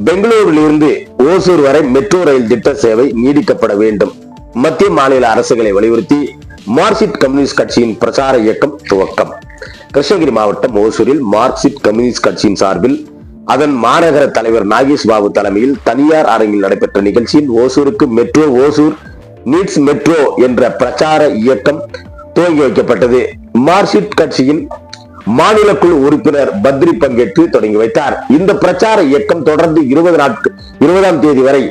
பெங்களூரிலிருந்து ஓசூர் வரை metro rail திட்ட சேவை நீடிக்கப்பட வேண்டும். மத்திய மாநில அரசுகளை வலியுறுத்தி மார்க்சிஸ்ட் கம்யூனிஸ்ட் கட்சியின் பிரச்சார இயக்கம் துவக்கம். கிருஷ்ணகிரி மாவட்டம் ஓசூரில் மார்க்சிஸ்ட் கம்யூனிஸ்ட் கட்சியின் சார்பில் அதன் மாநகர தலைவர் நாகேஷ் பாபு தலைமையில் தனியார் அரங்கில் நடைபெற்ற நிகழ்ச்சியில் ஓசூருக்கு மெட்ரோ, ஓசூர் நீட்ஸ் மெட்ரோ என்ற பிரச்சார இயக்கம் துவங்கி வைக்கப்பட்டது. மார்க்சிஸ்ட் கட்சியின் மாநில குழு உறுப்பினர் பத்ரி பங்கேற்று தொடங்கி வைத்தார். இந்த பிரச்சார இயக்கம் தொடர்ந்து 20ஆம் தேதி வரை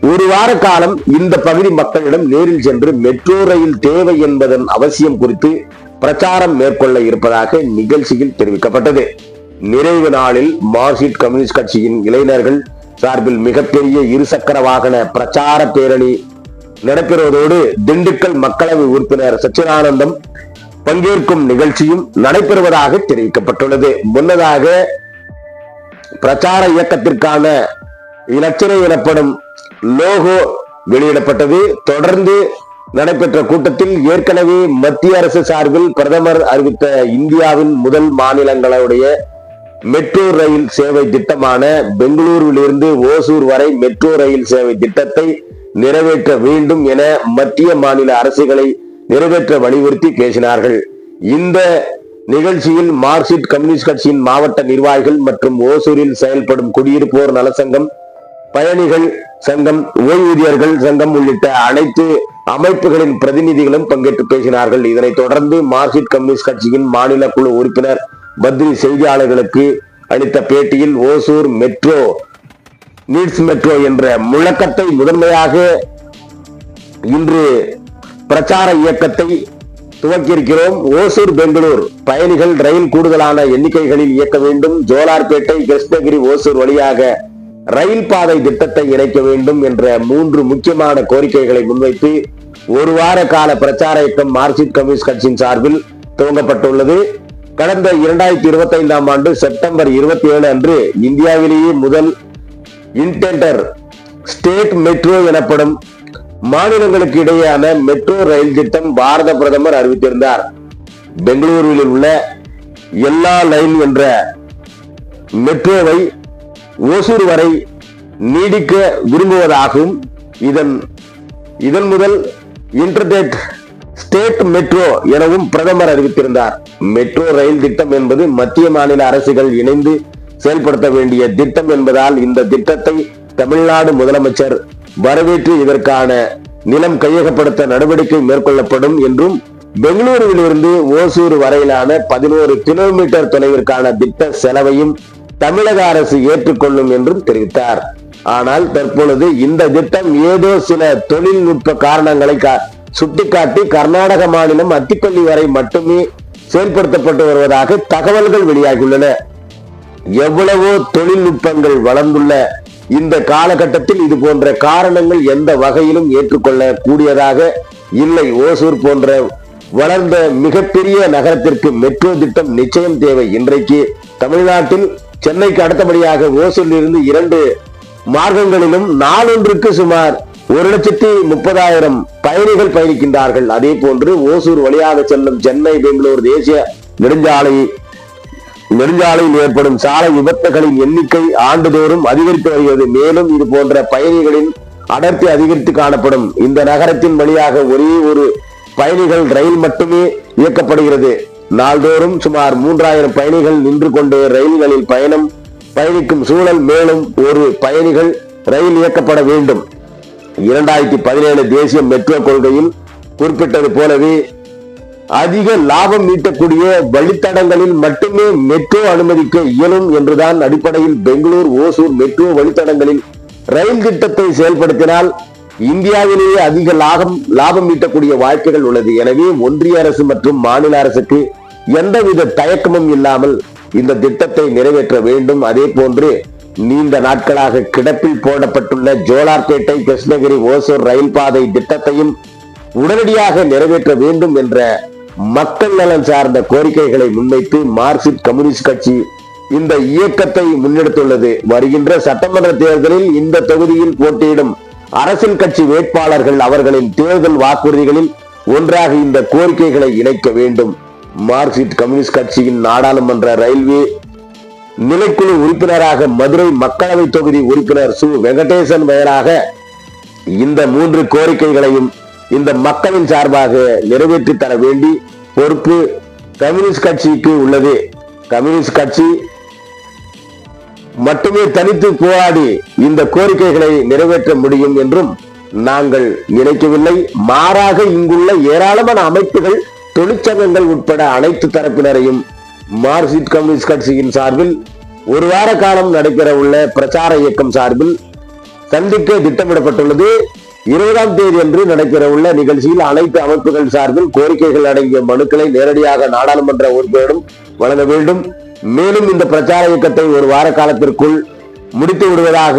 ஒரு வார காலம் இந்த பகுதி மக்களிடம் நேரில் சென்று மெட்ரோ ரயில் தேவை என்பதன் அவசியம் குறித்து பிரச்சாரம் மேற்கொள்ள இருப்பதாக நிகழ்ச்சியில் தெரிவிக்கப்பட்டது. நிறைவு நாளில் மார்க்சிஸ்ட் கம்யூனிஸ்ட் கட்சியின் இளைஞர்கள் சார்பில் மிகப்பெரிய இருசக்கர வாகன பிரச்சார பேரணி நடைபெறுவதோடு திண்டுக்கல் மக்களவை உறுப்பினர் சச்சிதானந்தம் பங்கேற்கும் நிகழ்ச்சியும் நடைபெறுவதாக தெரிவிக்கப்பட்டுள்ளது. முன்னதாக பிரச்சார இயக்கத்திற்கான இலட்சணை எனப்படும் லோகோ வெளியிடப்பட்டது. தொடர்ந்து நடைபெற்ற கூட்டத்தில் ஏற்கனவே மத்திய அரசு சார்பில் பிரதமர் அறிவித்த இந்தியாவின் முதல் மாநிலங்களுடைய மெட்ரோ ரயில் சேவை திட்டமான பெங்களூருவிலிருந்து ஓசூர் வரை மெட்ரோ ரயில் சேவை திட்டத்தை நிறைவேற்ற வேண்டும் என மத்திய மாநில அரசுகளை நிறைவேற்ற வலியுறுத்தி பேசினார்கள். இந்த நிகழ்ச்சியில் மார்க்சிஸ்ட் கம்யூனிஸ்ட் கட்சியின் மாவட்ட நிர்வாகிகள் மற்றும் ஓசூரில் செயல்படும் குடியிருப்போர் நலசங்கம், பயணிகள் சங்கம், ஓய்வூதியர்கள் சங்கம் உள்ளிட்ட அனைத்து அமைப்புகளின் பிரதிநிதிகளும் பங்கேற்று பேசினார்கள். இதனைத் தொடர்ந்து மார்க்சிஸ்ட் கம்யூனிஸ்ட் கட்சியின் மாநில குழு உறுப்பினர் பத்ரி செய்தியாளர்களுக்கு அளித்த பேட்டியில் ஓசூர் மெட்ரோ நீட்ஸ் மெட்ரோ என்ற முழக்கத்தை முதன்மையாக இன்று பிரச்சார இயக்கத்தை துவக்கியிருக்கிறோம். ஓசூர் பெங்களூர் பயணிகள் ரயில் கூடுதலான எண்ணிக்கைகளில் இயக்க வேண்டும். ஜோலார்பேட்டை, கிருஷ்ணகிரி, ஓசூர் வழியாக ரயில் பாதை திட்டத்தை இணைக்க வேண்டும் என்ற 3 முக்கியமான கோரிக்கைகளை முன்வைத்து ஒரு வார கால பிரச்சார இயக்கம் மார்க்சிஸ்ட் கம்யூனிஸ்ட் கட்சியின் சார்பில் துவங்கப்பட்டுள்ளது. கடந்த 2025ஆம் ஆண்டு செப்டம்பர் 27 அன்று இந்தியாவிலேயே முதல் இன்டெண்டர் ஸ்டேட் மெட்ரோ எனப்படும் மாநிலங்களுக்கு இடையேயான மெட்ரோ ரயில் திட்டம் பாரத பிரதமர் அறிவித்திருந்தார். பெங்களூருவில் உள்ள எல்லா லைன் என்ற மெட்ரோவை ஓசூர் வரை நீடிக்க விரும்புவதாகவும் இதன் முதல் இன்டர்நெட் ஸ்டேட் மெட்ரோ எனவும் பிரதமர் அறிவித்திருந்தார். மெட்ரோ ரயில் திட்டம் என்பது மத்திய மாநில அரசுகள் இணைந்து செயல்படுத்த வேண்டிய திட்டம் என்பதால் இந்த திட்டத்தை தமிழ்நாடு முதலமைச்சர் வரவேற்று இதற்கான நிலம் கையகப்படுத்த நடவடிக்கை மேற்கொள்ளப்படும் என்றும் பெங்களூருவிலிருந்து ஓசூர் வரையிலான 11 கிலோமீட்டர் தொலைவிற்கான திட்ட செலவையும் தமிழக அரசு ஏற்றுக்கொள்ளும் என்றும் தெரிவித்தார். ஆனால் தற்பொழுது இந்த திட்டம் ஏதோ சில தொழில்நுட்ப காரணங்களை சுட்டிக்காட்டி கர்நாடக மாநிலம் அத்திப்பள்ளி வரை மட்டுமே செயல்படுத்தப்பட்டு வருவதாக தகவல்கள் வெளியாகியுள்ளன. எவ்வளவோ தொழில்நுட்பங்கள் வளர்ந்துள்ள இந்த காலகட்டத்தில் இது போன்ற காரணங்கள் எந்த வகையிலும் ஏற்றுக்கொள்ள கூடியதாக இல்லை. ஓசூர் போன்ற வளர்ந்த மிகப்பெரிய நகரத்திற்கு மெட்ரோ திட்டம் நிச்சயம் தேவை. இன்றைக்கு தமிழ்நாட்டில் சென்னைக்கு அடுத்தபடியாக ஓசூரிலிருந்து 2 மார்க்கங்களிலும் நாளொன்றுக்கு சுமார் 1,30,000 பயணிகள் பயணிக்கின்றார்கள். அதே போன்று ஓசூர் வழியாக செல்லும் சென்னை பெங்களூர் தேசிய நெடுஞ்சாலையில் ஏற்படும் சாலை விபத்துகளின் எண்ணிக்கை ஆண்டுதோறும் அதிகரித்து வருகிறது. மேலும் இது போன்ற பயணிகளின் அடர்த்தி அதிகரித்து காணப்படும். இந்த நகரத்தின் வழியாக ஒரே ஒரு பயணிகள் ரயில் மட்டுமே இயக்கப்படுகிறது. நாள்தோறும் சுமார் 3000 பயணிகள் நின்று கொண்டு ரயில்களில் பயணிக்கும் சூழல். மேலும் ஒரு பயணிகள் ரயில் இயக்கப்பட வேண்டும். 2017 தேசிய மெட்ரோ கொள்கையில் குறிப்பிட்டது போலவே அதிக லாபம் ஈட்டக்கூடிய வழித்தடங்களில் மட்டுமே மெட்ரோ அனுமதிக்க இயலும் என்றுதான் அடிப்படையில் பெங்களூர் ஓசூர் மெட்ரோ வழித்தடங்களில் ரயில் திட்டத்தை செயல்படுத்தினால் இந்தியாவிலேயே அதிக லாபம் ஈட்டக்கூடிய வாய்ப்புகள் உள்ளது. எனவே ஒன்றிய அரசு மற்றும் மாநில அரசுக்கு எந்தவித தயக்கமும் இல்லாமல் இந்த திட்டத்தை நிறைவேற்ற வேண்டும். அதே போன்று நீண்ட நாட்களாக கிடப்பில் போடப்பட்டுள்ள ஜோலார்பேட்டை, கிருஷ்ணகிரி, ஓசூர் ரயில் பாதை திட்டத்தையும் உடனடியாக நிறைவேற்ற வேண்டும் என்ற மக்கள் நலன் சார்ந்த கோரிக்கைகளை முன்வைத்து மார்க்சிஸ்ட் கம்யூனிஸ்ட் கட்சி இந்த இயக்கத்தை முன்னெடுத்துள்ளது. வருகின்ற சட்டமன்ற தேர்தலில் இந்த தொகுதியில் போட்டியிடும் அரசியல் கட்சி வேட்பாளர்கள் அவர்களின் தேர்தல் வாக்குறுதிகளில் ஒன்றாக இந்த கோரிக்கைகளை இணைக்க வேண்டும். மார்க்சிஸ்ட் கம்யூனிஸ்ட் கட்சியின் நாடாளுமன்ற ரயில்வே நிலைக்குழு உறுப்பினராக மதுரை மக்களவை தொகுதி உறுப்பினர் சு வெங்கடேசன் பெயராக இந்த 3 கோரிக்கைகளையும் இந்த மக்களின் சார்பாக நிறைவேற்றி தர வேண்டி பொறுப்பு கம்யூனிஸ்ட் கட்சிக்கு உள்ளது. கம்யூனிஸ்ட் கட்சி மட்டுமே தனித்து போராடி இந்த கோரிக்கைகளை நிறைவேற்ற முடியும் என்றும் நாங்கள் நினைக்கவில்லை. மாறாக இங்குள்ள ஏராளமான அமைப்புகள், தொழிற்சங்கங்கள் உட்பட அனைத்து தரப்பினரையும் மார்க்சிஸ்ட் கம்யூனிஸ்ட் கட்சியின் சார்பில் ஒரு வார காலம் நடைபெற உள்ள பிரச்சார இயக்கம் சார்பில் சந்திக்க திட்டமிடப்பட்டுள்ளது. 20ஆம் தேதி அன்று நடைபெற உள்ள நிகழ்ச்சியில் அனைத்து அமைப்புகள் சார்பில் கோரிக்கைகள் அடங்கிய மனுக்களை நேரடியாக நாடாளுமன்ற உறுப்பினரிடம் வழங்க வேண்டும். மேலும் இந்த பிரச்சார இயக்கத்தை ஒரு வார காலத்திற்குள் முடித்து விடுவதாக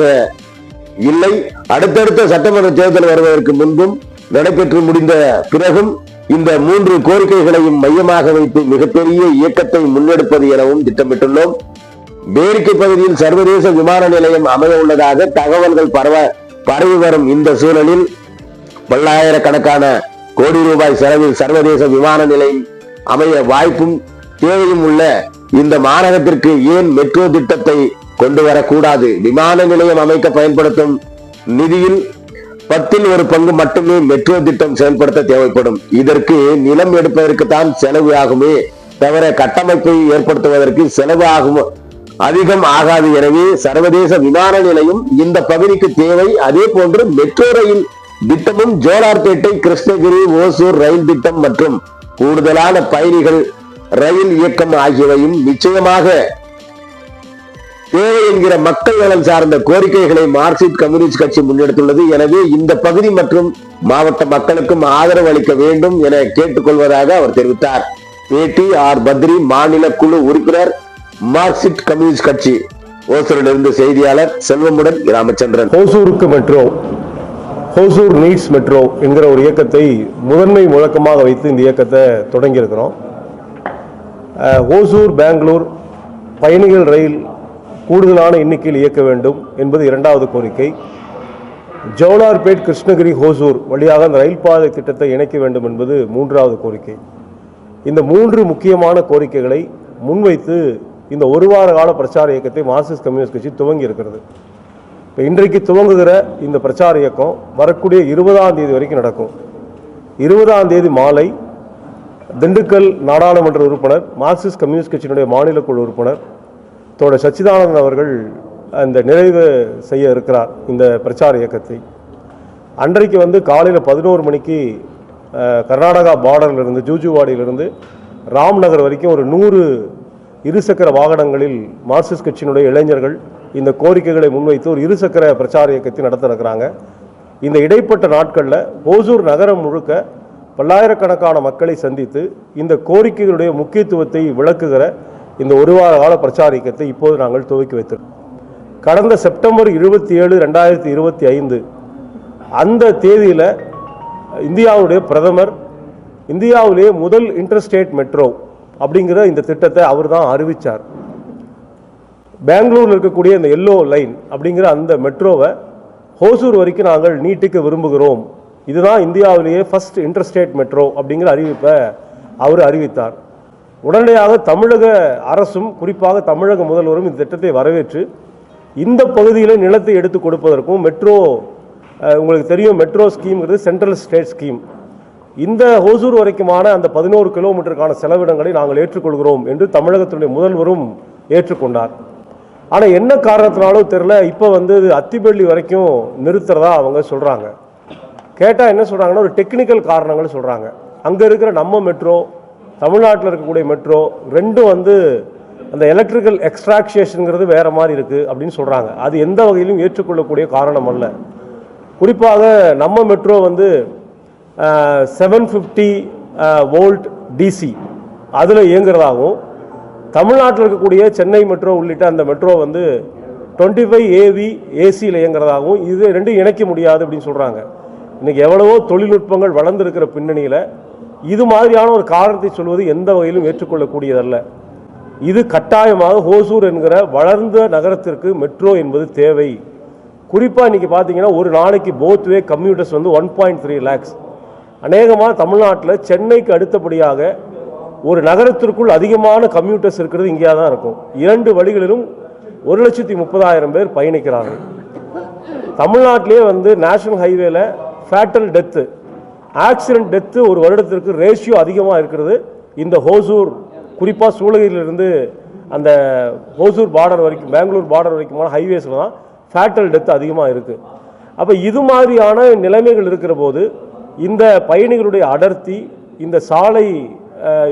இல்லை, அடுத்தடுத்த சட்டமன்ற தேர்தல் வருவதற்கு முன்பும் நடைபெற்று முடிந்த பிறகும் இந்த 3 கோரிக்கைகளையும் மையமாக வைத்து மிகப்பெரிய இயக்கத்தை முன்னெடுப்பது எனவும் திட்டமிட்டுள்ளோம். பேரிக்கை பகுதியில் சர்வதேச விமான நிலையம் அமைய உள்ளதாக தகவல்கள் பரவி வரும் இந்த சூழலில் பல்லாயிரக்கணக்கான கோடி ரூபாய் செலவில் சர்வதேச விமான நிலையம் அமைய வாய்ப்பும் தேவையும் உள்ள இந்த மாநகரத்திற்கு ஏன் மெட்ரோ திட்டத்தை கொண்டு வரக்கூடாது? விமான நிலையம் அமைக்க பயன்படுத்தும் நிதியில் 10ல் 1 பங்கு மட்டுமே மெட்ரோ திட்டம் செயல்படுத்த தேவைப்படும். இதற்கு நிலம் எடுப்பதற்கு தான் செலவு ஆகுமே தவிர கட்டமைப்பை ஏற்படுத்துவதற்கு செலவு அதிகம் ஆகாது. எனவே சர்வதேச விமான நிலையம் இந்த பகுதிக்கு தேவை. அதே போன்று மெட்ரோ ரயில் திட்டமும் ஜோலார்பேட்டை, கிருஷ்ணகிரி, ஓசூர் ரயில் திட்டம் மற்றும் கூடுதலான பயணிகள் ரயில் இயக்கம் ஆகியவையும் நிச்சயமாக தேவை என்கிற மக்கள் நலன் சார்ந்த கோரிக்கைகளை மார்க்சிஸ்ட் கம்யூனிஸ்ட் கட்சி முன்னெடுத்துள்ளது. எனவே இந்த பகுதி மற்றும் மாவட்ட மக்களுக்கும் ஆதரவு அளிக்க வேண்டும் என கேட்டுக்கொள்வதாக அவர் தெரிவித்தார். பேட்டி ஆர் பத்ரி, மாநில குழு உறுப்பினர், மார்க்சிஸ்ட் கம்யூனிஸ்ட் கட்சி. ஓசூரிலிருந்து செய்தியாளர் செல்வமுடன் ராமச்சந்திரன். ஓசூருக்கு மெட்ரோ, ஓசூர் நீட்ஸ் மெட்ரோ என்கிற ஒரு இயக்கத்தை முதன்மை முழக்கமாக வைத்து இந்த இயக்கத்தை தொடங்கி இருக்கிறோம். ஓசூர் பெங்களூர் பயணிகள் ரயில் கூடுதலான எண்ணிக்கையில் இயக்க வேண்டும் என்பது 2வது கோரிக்கை. ஜோலார்பேட், கிருஷ்ணகிரி, ஓசூர் வழியாக அந்த ரயில் பாதை திட்டத்தை இணைக்க வேண்டும் என்பது 3வது கோரிக்கை. இந்த 3 முக்கியமான கோரிக்கைகளை முன்வைத்து இந்த ஒரு வார கால பிரச்சார இயக்கத்தை மார்க்சிஸ்ட் கம்யூனிஸ்ட் கட்சி துவங்கி இருக்கிறது. இப்போ இன்றைக்கு துவங்குகிற இந்த பிரச்சார இயக்கம் வரக்கூடிய 20ஆம் தேதி வரைக்கும் நடக்கும். 20ஆம் தேதி மாலை திண்டுக்கல் நாடாளுமன்ற உறுப்பினர், மார்க்சிஸ்ட் கம்யூனிஸ்ட் கட்சியினுடைய மாநில குழு உறுப்பினர் தோட சச்சிதானந்தன் அவர்கள் அந்த நிறைவு செய்ய இருக்கிறார் இந்த பிரச்சார இயக்கத்தை. அன்றைக்கு காலையில் 11 மணிக்கு கர்நாடகா பார்டர்லேருந்து, ஜூஜுவாடியிலிருந்து ராம்நகர் வரைக்கும் ஒரு 100 இருசக்கர வாகனங்களில் மார்க்சிஸ்ட் கட்சியினுடைய இளைஞர்கள் இந்த கோரிக்கைகளை முன்வைத்து ஒரு இருசக்கர பிரச்சார இயக்கத்தை நடத்த இருக்கிறாங்க. இந்த இடைப்பட்ட நாட்களில் ஓசூர் நகரம் முழுக்க பல்லாயிரக்கணக்கான மக்களை சந்தித்து இந்த கோரிக்கைகளுடைய முக்கியத்துவத்தை விளக்குகிற இந்த ஒரு வார கால பிரச்சார இயக்கத்தை இப்போது நாங்கள் துவக்கி வைத்திருக்கோம். கடந்த செப்டம்பர் 27, 2025 அந்த தேதியில் இந்தியாவுடைய பிரதமர் இந்தியாவிலேயே முதல் இன்டர்ஸ்டேட் மெட்ரோ அப்படிங்கிற இந்த திட்டத்தை அவர் தான் அறிவித்தார். பெங்களூரில் இருக்கக்கூடிய இந்த எல்லோ லைன் அப்படிங்கிற அந்த மெட்ரோவை ஹோசூர் வரைக்கும் நாங்கள் நீட்டிக்க விரும்புகிறோம், இதுதான் இந்தியாவிலேயே ஃபர்ஸ்ட் இன்டர்ஸ்டேட் மெட்ரோ அப்படிங்கிற அறிவிப்பை அவர் அறிவித்தார். உடனடியாக தமிழக அரசும் குறிப்பாக தமிழக முதல்வரும் இந்த திட்டத்தை வரவேற்று இந்த பகுதியில் நிலத்தை எடுத்து கொடுப்பதற்கும் மெட்ரோ, உங்களுக்கு தெரியும் மெட்ரோ ஸ்கீம்ங்கிறது சென்ட்ரல் ஸ்டேட் ஸ்கீம், இந்த ஹோசூர் வரைக்குமான அந்த 11 கிலோமீட்டருக்கான செலவினங்களை நாங்கள் ஏற்றுக்கொள்கிறோம் என்று தமிழகத்தினுடைய முதல்வரும் ஏற்றுக்கொண்டார். ஆனால் என்ன காரணத்தினாலும் தெரியல, இப்போ அத்திப்பள்ளி வரைக்கும் நிறுத்துறதா அவங்க சொல்கிறாங்க. கேட்டால் என்ன சொல்கிறாங்கன்னா ஒரு டெக்னிக்கல் காரணங்கள் சொல்கிறாங்க. அங்கே இருக்கிற நம்ம மெட்ரோ, தமிழ்நாட்டில் இருக்கக்கூடிய மெட்ரோ ரெண்டும் அந்த எலக்ட்ரிக்கல் எக்ஸ்ட்ராக்ஷேஷனுங்கிறது வேறு மாதிரி இருக்குது அப்படின்னு சொல்கிறாங்க. அது எந்த வகையிலும் ஏற்றுக்கொள்ளக்கூடிய காரணம் அல்ல. குறிப்பாக நம்ம மெட்ரோ 750 வோல்ட் டிசி அதில் இயங்குறதாகவும், தமிழ்நாட்டில் இருக்கக்கூடிய சென்னை மெட்ரோ உள்ளிட்ட அந்த மெட்ரோ 25 AV ஏசியில் இயங்குறதாகவும், இது ரெண்டும் இணைக்க முடியாது அப்படின்னு சொல்கிறாங்க. இன்றைக்கி எவ்வளவோ தொழில்நுட்பங்கள் வளர்ந்துருக்கிற பின்னணியில் இது மாதிரியான ஒரு காரணத்தை சொல்வது எந்த வகையிலும் ஏற்றுக்கொள்ளக்கூடியதல்ல. இது கட்டாயமாக ஹோசூர் என்கிற வளர்ந்த நகரத்திற்கு மெட்ரோ என்பது தேவை. குறிப்பாக இன்றைக்கி பார்த்தீங்கன்னா ஒரு நாளைக்கு போத்வே கம்யூட்டர்ஸ் 1.3 lakhs. அநேகமாக தமிழ்நாட்டில் சென்னைக்கு அடுத்தபடியாக ஒரு நகரத்திற்குள் அதிகமான கம்யூட்டர்ஸ் இருக்கிறது இங்கே தான் இருக்கும். 2 வழிகளிலும் 1,30,000 பேர் பயணிக்கிறார்கள். தமிழ்நாட்டிலே வந்து நேஷனல் ஹைவேல ஃபேட்டல் டெத்து, ஆக்சிடென்ட் டெத்து ஒரு வருடத்திற்கு ரேஷியோ அதிகமாக இருக்கிறது. இந்த ஹோசூர், குறிப்பாக சூளகிரியிலிருந்து அந்த ஹோசூர் பார்டர் வரைக்கும், பெங்களூர் பார்டர் வரைக்குமான ஹைவேஸில் தான் ஃபேட்டல் டெத்து அதிகமாக இருக்குது. அப்போ இது மாதிரியான நிலைமைகள் இருக்கிற போது இந்த பயணிகளுடைய அடர்த்தி, இந்த சாலை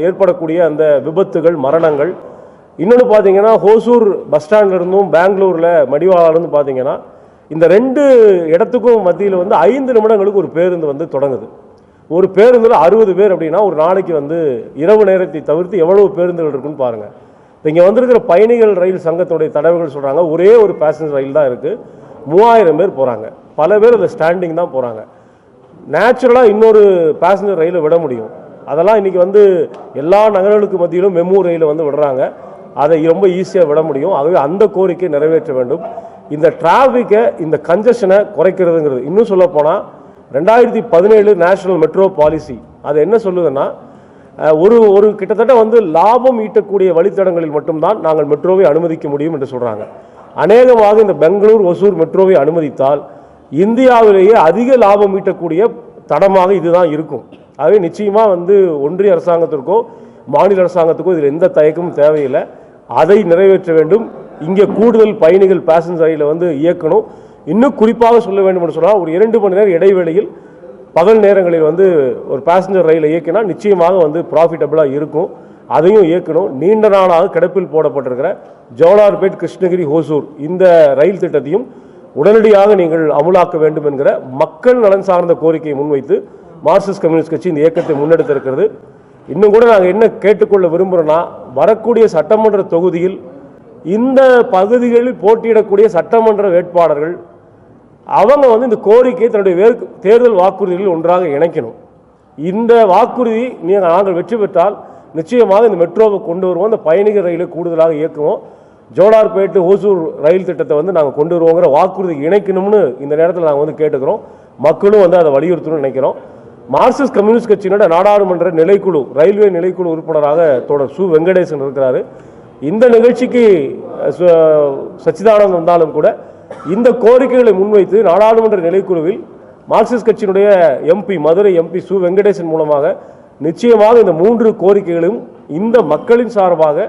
ஏற்படக்கூடிய அந்த விபத்துகள், மரணங்கள், இன்னொன்று பார்த்தீங்கன்னா ஹோசூர் பஸ் ஸ்டாண்ட்லேருந்தும் பெங்களூரில் மடிவாளாலேருந்து பார்த்தீங்கன்னா இந்த 2 இடத்துக்கும் மத்தியில் வந்து 5 நிமிடங்களுக்கு ஒரு பேருந்து வந்து தொடங்குது. ஒரு பேருந்தில் 60 பேர் அப்படின்னா ஒரு நாளைக்கு வந்து இரவு நேரத்தை தவிர்த்து எவ்வளவு பேருந்துகள் இருக்குன்னு பாருங்கள். இப்போ இங்கே வந்திருக்கிற பயணிகள் ரயில் சங்கத்துடைய தலைவர்கள் சொல்கிறாங்க, ஒரே ஒரு பேசஞ்சர் ரயில் தான் இருக்குது, 3000 பேர் போகிறாங்க. பல பேர் அந்த ஸ்டாண்டிங் தான் போகிறாங்க. நேச்சுரலாக இன்னொரு பேசஞ்சர் ரயிலை விட முடியும். அதெல்லாம் இன்றைக்கி வந்து எல்லா நகரங்களுக்கு மத்தியிலும் மெமு ரயிலை வந்து விடுறாங்க. அதை ரொம்ப ஈஸியாக விட முடியும். ஆகவே அந்த கோரிக்கை நிறைவேற்ற வேண்டும். இந்த டிராஃபிக்கை, இந்த கன்ஜஷனை குறைக்கிறதுங்கிறது, இன்னும் சொல்லப்போனால் 2017 நேஷனல் மெட்ரோ பாலிசி அது என்ன சொல்லுதுன்னா, ஒரு கிட்டத்தட்ட வந்து லாபம் ஈட்டக்கூடிய வழித்தடங்களில் மட்டும்தான் நாங்கள் மெட்ரோவை அனுமதிக்க முடியும் என்று சொல்கிறாங்க. அநேகமாக இந்த பெங்களூர் ஒசூர் மெட்ரோவை அனுமதித்தால் இந்தியாவிலேயே அதிக லாபம் ஈட்டக்கூடிய தடமாக இதுதான் இருக்கும். ஆகவே நிச்சயமாக வந்து ஒன்றிய அரசாங்கத்திற்கோ மாநில அரசாங்கத்துக்கோ இதில் எந்த தயக்கமும் தேவையில்லை. அதை நிறைவேற்ற வேண்டும். இங்கே கூடுதல் பயணிகள் பேசஞ்சர் ரயிலில் வந்து இயக்கணும். இன்னும் குறிப்பாக சொல்ல வேண்டும் என்று சொன்னால், ஒரு 2 மணி நேரம் இடைவெளியில் பகல் நேரங்களில் வந்து ஒரு பேசஞ்சர் ரயிலை இயக்கினா நிச்சயமாக வந்து ப்ராஃபிட்டபுளாக இருக்கும். அதையும் இயக்கணும். நீண்ட நாளாக கிடப்பில் போடப்பட்டிருக்கிற ஜோலார்பேட் கிருஷ்ணகிரி ஹோசூர் இந்த ரயில் திட்டத்தையும் உடனடியாக நீங்கள் அமுலாக்க வேண்டும் என்கிற மக்கள் நலன் சார்ந்த கோரிக்கையை முன்வைத்து மார்க்சிஸ்ட் கம்யூனிஸ்ட் கட்சி இந்த இயக்கத்தை முன்னெடுத்திருக்கிறது. இன்னும் கூட நாங்கள் என்ன கேட்டுக்கொள்ள விரும்புகிறோன்னா, வரக்கூடிய சட்டமன்ற தொகுதியில் இந்த பகுதிகளில் போட்டியிடக்கூடிய சட்டமன்ற வேட்பாளர்கள் அவங்க வந்து இந்த கோரிக்கையை தன்னுடைய தேர்தல் வாக்குறுதிகளில் ஒன்றாக இணைக்கணும். இந்த வாக்குறுதி நாங்கள் வெற்றி பெற்றால் நிச்சயமாக இந்த மெட்ரோவை கொண்டு வருவோம், இந்த பயணிகள் ரயிலை கூடுதலாக இயக்குவோம், ஜோலார்பேட்டு ஹோசூர் ரயில் திட்டத்தை வந்து நாங்கள் கொண்டு வருவோங்கிற வாக்குறுதி இணைக்கணும்னு இந்த நேரத்தில் நாங்கள் வந்து கேட்டுக்கிறோம். மக்களும் வந்து அதை வலியுறுத்தணும்னு நினைக்கிறோம். மார்க்சிஸ்ட் கம்யூனிஸ்ட் கட்சியினோட நாடாளுமன்ற நிலைக்குழு, ரயில்வே நிலைக்குழு உறுப்பினராக தோழர் சு வெங்கடேசன் இருக்கிறாரு. இந்த நிகழ்ச்சிக்கு சச்சிதானந்தம் வந்தாலும் கூட இந்த கோரிக்கைகளை முன்வைத்து நாடாளுமன்ற நிலைக்குழுவில் மார்க்சிஸ்ட் கட்சியினுடைய எம்பி, மதுரை எம்பி சு வெங்கடேசன் மூலமாக நிச்சயமாக இந்த 3 கோரிக்கைகளும் இந்த மக்களின் சார்பாக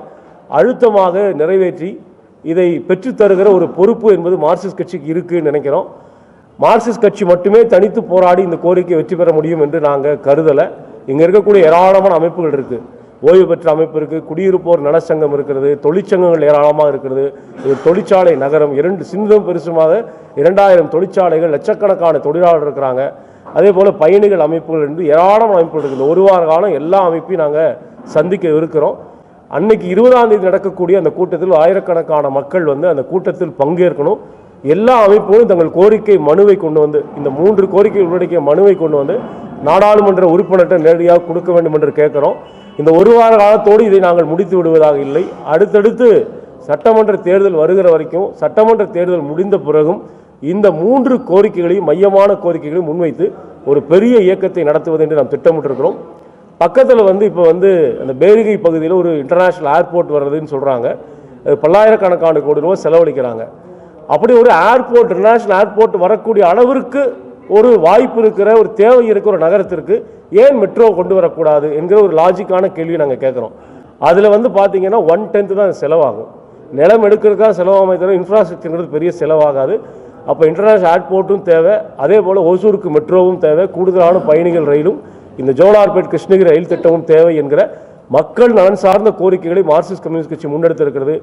அழுத்தமாக நிறைவேற்றி இதை பெற்றுத்தருகிற ஒரு பொறுப்பு என்பது மார்க்சிஸ்ட் கட்சிக்கு இருக்குன்னு நினைக்கிறோம். மார்க்சிஸ்ட் கட்சி மட்டுமே தனித்து போராடி இந்த கோரிக்கையை வெற்றி பெற முடியும் என்று நாங்கள் கருதலை. இங்கே இருக்கக்கூடிய ஏராளமான அமைப்புகள் இருக்குது. ஓய்வு பெற்ற அமைப்பு இருக்குது, குடியிருப்போர் நலச்சங்கம் இருக்கிறது, தொழிற்சங்கங்கள் ஏராளமாக இருக்கிறது. இது தொழிற்சாலை நகரம், 2 சின்னதும் பெருசுமாக 2000 தொழிற்சாலைகள், லட்சக்கணக்கான தொழிலாளர் இருக்கிறாங்க. அதே போல் பயணிகள் அமைப்புகள் என்று ஏராளமான அமைப்புகள் இருக்குது. ஒரு வார காலம் எல்லா அமைப்பையும் நாங்கள் சந்திக்க இருக்கிறோம். அன்னைக்கு 20ஆம் தேதி நடக்கக்கூடிய அந்த கூட்டத்தில் ஆயிரக்கணக்கான மக்கள் வந்து அந்த கூட்டத்தில் பங்கேற்கணும். எல்லா அமைப்புகளும் தங்கள் கோரிக்கை மனுவை கொண்டு வந்து, இந்த 3 கோரிக்கை உள்ளடக்கிய மனுவை கொண்டு வந்து நாடாளுமன்ற உறுப்பினர்கிட்ட நேரடியாக கொடுக்க வேண்டும் என்று கேட்குறோம். இந்த ஒரு வார காலத்தோடு இதை நாங்கள் முடித்து விடுவதாக இல்லை. அடுத்தடுத்து சட்டமன்ற தேர்தல் வருகிற வரைக்கும், சட்டமன்ற தேர்தல் முடிந்த பிறகும் இந்த 3 கோரிக்கைகளையும், மையமான கோரிக்கைகளையும் முன்வைத்து ஒரு பெரிய இயக்கத்தை நடத்துவது என்று நாம் திட்டமிட்டிருக்கிறோம். பக்கத்தில் வந்து இப்போ வந்து அந்த பேரிகை பகுதியில் ஒரு இன்டர்நேஷ்னல் ஏர்போர்ட் வர்றதுன்னு சொல்கிறாங்க. பல்லாயிரக்கணக்கான கோடி ரூபாய் செலவழிக்கிறாங்க. அப்படி ஒரு ஏர்போர்ட், இன்டர்நேஷ்னல் ஏர்போர்ட் வரக்கூடிய அளவிற்கு ஒரு வாய்ப்பு இருக்கிற, ஒரு தேவை இருக்கிற ஒரு நகரத்திற்கு ஏன் மெட்ரோ கொண்டு வரக்கூடாது என்கிற ஒரு லாஜிக்கான கேள்வி நாங்கள் கேட்குறோம். அதில் வந்து பார்த்தீங்கன்னா 1/10 தான் செலவாகும். நிலம் எடுக்கிறதுக்காக செலவாக தவிர இன்ஃப்ராஸ்ட்ரக்சருங்கிறது பெரிய செலவாகாது. அப்போ இன்டர்நேஷ்னல் ஏர்போர்ட்டும் தேவை, அதே போல் ஒசூருக்கு மெட்ரோவும் தேவை, கூடுதலான பயணிகள் ரயிலும், இந்த ஜோலார்பேட் கிருஷ்ணகிரி ரயில் திட்டமும் தேவை என்கிற மக்கள் நலன் சார்ந்த கோரிக்கைகளை மார்க்சிஸ்ட் கம்யூனிஸ்ட் கட்சி முன்னெடுத்திருக்கிறது.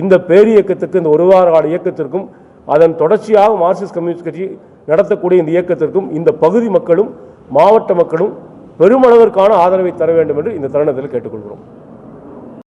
இந்த பேரியக்கத்துக்கு, இந்த ஒரு வார கால இயக்கத்திற்கும், அதன் தொடர்ச்சியாக மார்க்சிஸ்ட் கம்யூனிஸ்ட் கட்சி நடத்தக்கூடிய இந்த இயக்கத்திற்கும் இந்த பகுதி மக்களும் மாவட்ட மக்களும் பெருமளவிற்கான ஆதரவை தர வேண்டும் என்று இந்த தருணத்தில் கேட்டுக்கொள்கிறோம்.